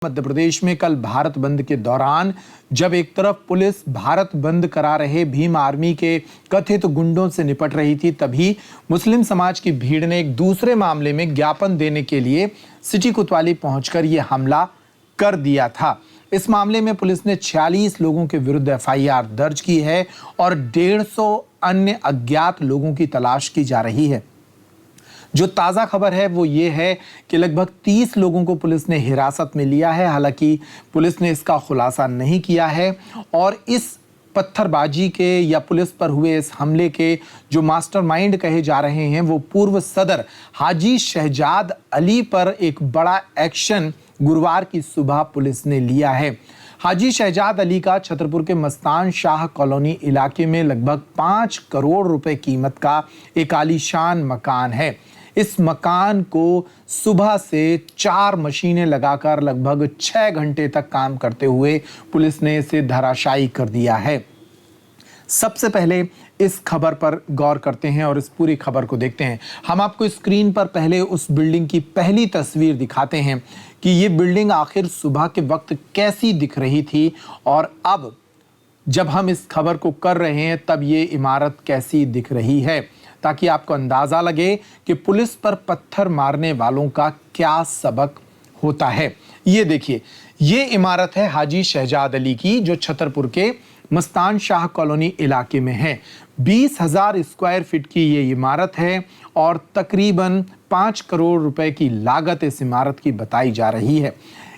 मध्य प्रदेश में कल भारत बंद के दौरान जब एक तरफ पुलिस भारत बंद करा रहे भीम आर्मी के कथित गुंडों से निपट रही थी, तभी मुस्लिम समाज की भीड़ ने एक दूसरे मामले में ज्ञापन देने के लिए सिटी कोतवाली पहुंचकर यह हमला कर दिया था। इस मामले में पुलिस ने 46 लोगों के विरुद्ध एफआईआर दर्ज की है और 150 अन्य अज्ञात लोगों की तलाश की जा रही है। जो ताज़ा खबर है वो ये है कि लगभग 30 लोगों को पुलिस ने हिरासत में लिया है। हालांकि पुलिस ने इसका खुलासा नहीं किया है और इस पत्थरबाजी के या पुलिस पर हुए इस हमले के जो मास्टरमाइंड कहे जा रहे हैं वो पूर्व सदर हाजी शहजाद अली पर एक बड़ा एक्शन गुरुवार की सुबह पुलिस ने लिया है। हाजी शहजाद अली का छतरपुर के मस्तान शाह कॉलोनी इलाके में लगभग 5 करोड़ रुपए कीमत का एक आलीशान मकान है। इस मकान को सुबह से 4 मशीनें लगाकर लगभग 6 घंटे तक काम करते हुए पुलिस ने इसे धराशायी कर दिया है। सबसे पहले इस खबर पर गौर करते हैं और इस पूरी खबर को देखते हैं। हम आपको स्क्रीन पर पहले उस बिल्डिंग की पहली तस्वीर दिखाते हैं कि ये बिल्डिंग आखिर सुबह के वक्त कैसी दिख रही थी और अब जब हम इस खबर को कर रहे हैं तब ये इमारत कैसी दिख रही है, ताकि आपको अंदाजा लगे कि पुलिस पर पत्थर मारने वालों का क्या सबक होता है। ये देखिए, ये इमारत है हाजी शहजाद अली की जो छतरपुर के मस्तान शाह कॉलोनी इलाके में है। 20,000 स्क्वायर फीट की ये इमारत है और तकरीबन 5 करोड़ रुपए की लागत इस इमारत की बताई जा रही है।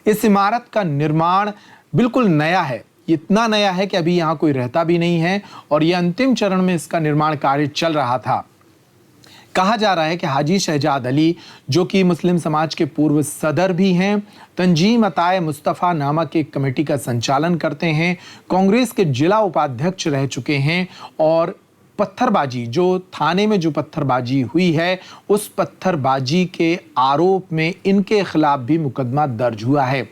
इस इमारत का निर्माण बिल्कुल नया है, इतना नया है कि अभी यहाँ कोई रहता भी नहीं है और ये अंतिम चरण में इसका निर्माण कार्य चल रहा था। कहा जा रहा है कि हाजी शहजाद अली जो कि मुस्लिम समाज के पूर्व सदर भी हैं, तंजीम अताए मुस्तफ़ा नामक एक कमेटी का संचालन करते हैं, कांग्रेस के जिला उपाध्यक्ष रह चुके हैं और पत्थरबाजी जो थाने में जो पत्थरबाजी हुई है उस पत्थरबाजी के आरोप में इनके खिलाफ भी मुकदमा दर्ज हुआ है।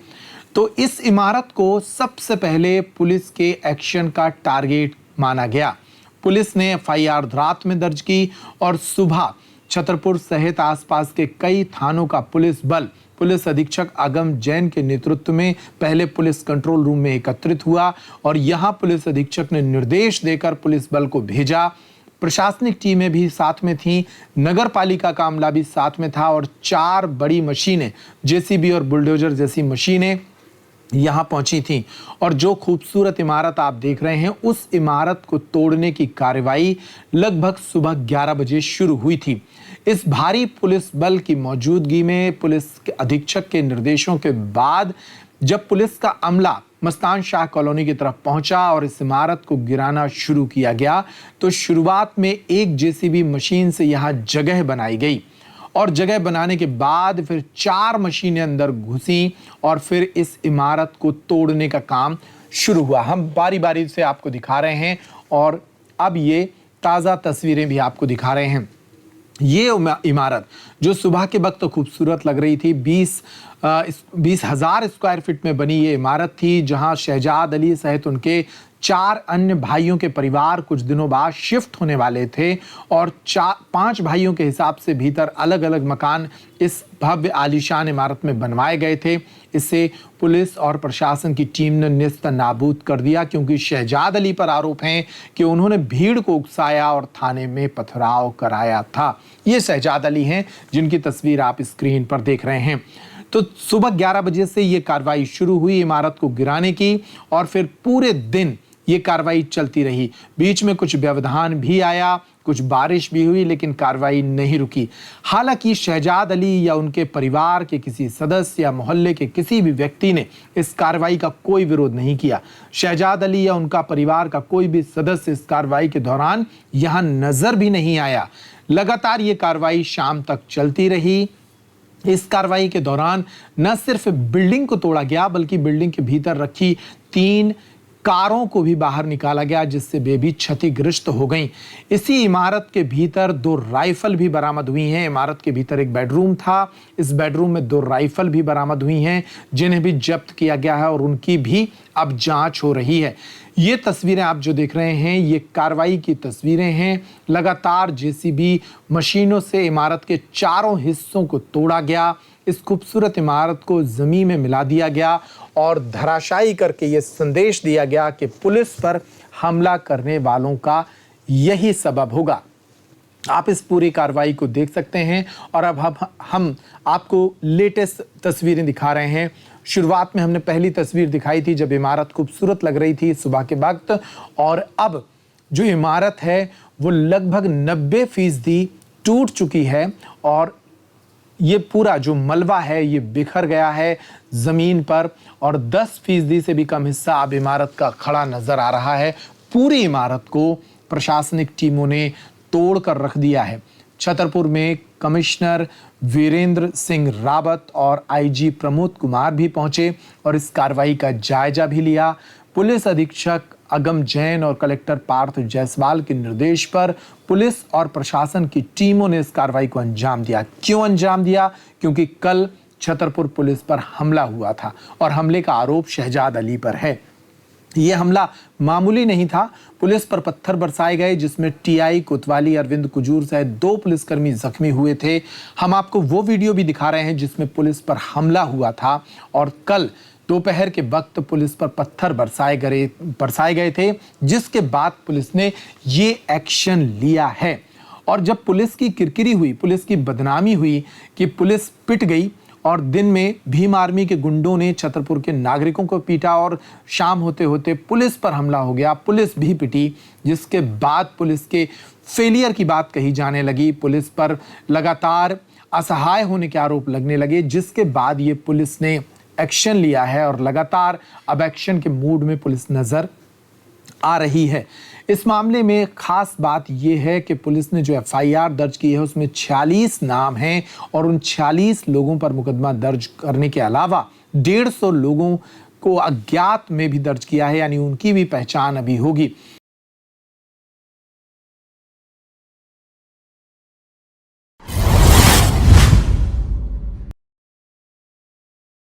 तो इस इमारत को सबसे पहले पुलिस के एक्शन का टारगेट माना गया। पुलिस ने एफआईआर रात में दर्ज की और सुबह छतरपुर सहित आसपास के कई थानों का पुलिस बल पुलिस अधीक्षक आगम जैन के नेतृत्व में पहले पुलिस कंट्रोल रूम में एकत्रित हुआ और यहां पुलिस अधीक्षक ने निर्देश देकर पुलिस बल को भेजा। प्रशासनिक टीमें भी साथ में थीं, नगर पालिका का अमला भी साथ में था और 4 बड़ी मशीनें जेसीबी और बुलडोजर जैसी मशीनें यहाँ पहुंची थी। और जो खूबसूरत इमारत आप देख रहे हैं उस इमारत को तोड़ने की कार्रवाई लगभग सुबह 11 बजे शुरू हुई थी। इस भारी पुलिस बल की मौजूदगी में पुलिस के अधीक्षक के निर्देशों के बाद जब पुलिस का अमला मस्तान शाह कॉलोनी की तरफ पहुंचा और इस इमारत को गिराना शुरू किया गया तो शुरुआत में एक जेसीबी मशीन से यहाँ जगह बनाई गई और जगह बनाने के बाद फिर 4 मशीनें अंदर घुसी और फिर इस इमारत को तोड़ने का काम शुरू हुआ। हम बारी बारी से आपको दिखा रहे हैं और अब ये ताज़ा तस्वीरें भी आपको दिखा रहे हैं। ये इमारत जो सुबह के वक्त तो खूबसूरत लग रही थी, 20,000 स्क्वायर फीट में बनी ये इमारत थी जहां शहजाद अली सहित उनके 4 अन्य भाइयों के परिवार कुछ दिनों बाद शिफ्ट होने वाले थे और 5 भाइयों के हिसाब से भीतर अलग अलग मकान इस भव्य आलीशान इमारत में बनवाए गए थे। इससे पुलिस और प्रशासन की टीम ने नेस्त नाबूद कर दिया क्योंकि शहजाद अली पर आरोप हैं कि उन्होंने भीड़ को उकसाया और थाने में पथराव कराया था। ये शहजाद अली हैं जिनकी तस्वीर आप स्क्रीन पर देख रहे हैं। तो सुबह 11 बजे से ये कार्रवाई शुरू हुई इमारत को गिराने की और फिर पूरे दिन ये कार्रवाई चलती रही। बीच में कुछ व्यवधान भी आया, कुछ बारिश भी हुई, लेकिन कार्रवाई नहीं रुकी। हालांकि शहजाद अली या उनके परिवार के किसी सदस्य या मोहल्ले के किसी भी व्यक्ति ने इस कार्रवाई का कोई विरोध नहीं किया। शहजाद अली या उनका परिवार का कोई भी सदस्य इस कार्रवाई के दौरान यहाँ नजर भी नहीं आया। लगातार ये कार्रवाई शाम तक चलती रही। इस कार्रवाई के दौरान न सिर्फ बिल्डिंग को तोड़ा गया बल्कि बिल्डिंग के भीतर रखी 3 कारों को भी बाहर निकाला गया जिससे वे भी क्षतिग्रस्त हो गईं। इसी इमारत के भीतर 2 राइफल भी बरामद हुई हैं। इमारत के भीतर एक बेडरूम था, इस बेडरूम में 2 राइफल भी बरामद हुई हैं जिन्हें भी जब्त किया गया है और उनकी भी अब जांच हो रही है। ये तस्वीरें आप जो देख रहे हैं ये कार्रवाई की तस्वीरें हैं। लगातार जेसीबी मशीनों से इमारत के चारों हिस्सों को तोड़ा गया। इस खूबसूरत इमारत को जमीन में मिला दिया गया और धराशायी करके ये संदेश दिया गया कि पुलिस पर हमला करने वालों का यही सबब होगा। आप इस पूरी कार्रवाई को देख सकते हैं और अब हम आपको लेटेस्ट तस्वीरें दिखा रहे हैं। शुरुआत में हमने पहली तस्वीर दिखाई थी जब इमारत खूबसूरत लग रही थी सुबह के वक्त, और अब जो इमारत है वो लगभग 90% टूट चुकी है और ये पूरा जो मलबा है ये बिखर गया है ज़मीन पर और 10% से भी कम हिस्सा अब इमारत का खड़ा नज़र आ रहा है। पूरी इमारत को प्रशासनिक टीमों ने तोड़ कर रख दिया है। छतरपुर में कमिश्नर वीरेंद्र सिंह रावत और आईजी प्रमोद कुमार भी पहुंचे और इस कार्रवाई का जायजा भी लिया। पुलिस अधीक्षक अगम जैन और कलेक्टर पार्थ जायसवाल के निर्देश पर पुलिस और प्रशासन की टीमों ने इस कार्रवाई को अंजाम दिया। क्यों अंजाम दिया? क्योंकि कल छतरपुर पुलिस पर हमला हुआ था और हमले का आरोप शहजाद अली पर है। यह हमला मामूली नहीं था। पुलिस पर पत्थर बरसाए गए जिसमें टीआई कोतवाली अरविंद कुजूर सहित 2 पुलिसकर्मी जख्मी हुए थे। हम आपको वो वीडियो भी दिखा रहे हैं जिसमें पुलिस पर हमला हुआ था और कल दोपहर के वक्त पुलिस पर पत्थर बरसाए गए थे, जिसके बाद पुलिस ने ये एक्शन लिया है। और जब पुलिस की किरकिरी हुई, पुलिस की बदनामी हुई कि पुलिस पिट गई और दिन में भीम आर्मी के गुंडों ने छतरपुर के नागरिकों को पीटा और शाम होते होते पुलिस पर हमला हो गया, पुलिस भी पिटी, जिसके बाद पुलिस के फेलियर की बात कही जाने लगी। पुलिस पर लगातार असहाय होने के आरोप लगने लगे, जिसके बाद ये पुलिस ने एक्शन लिया है और लगातार अब एक्शन के मूड में पुलिस नजर आ रही है। इस मामले में खास बात यह है कि पुलिस ने जो एफआईआर दर्ज की है उसमें 46 नाम हैं और उन 46 लोगों पर मुकदमा दर्ज करने के अलावा 150 लोगों को अज्ञात में भी दर्ज किया है, यानी उनकी भी पहचान अभी होगी।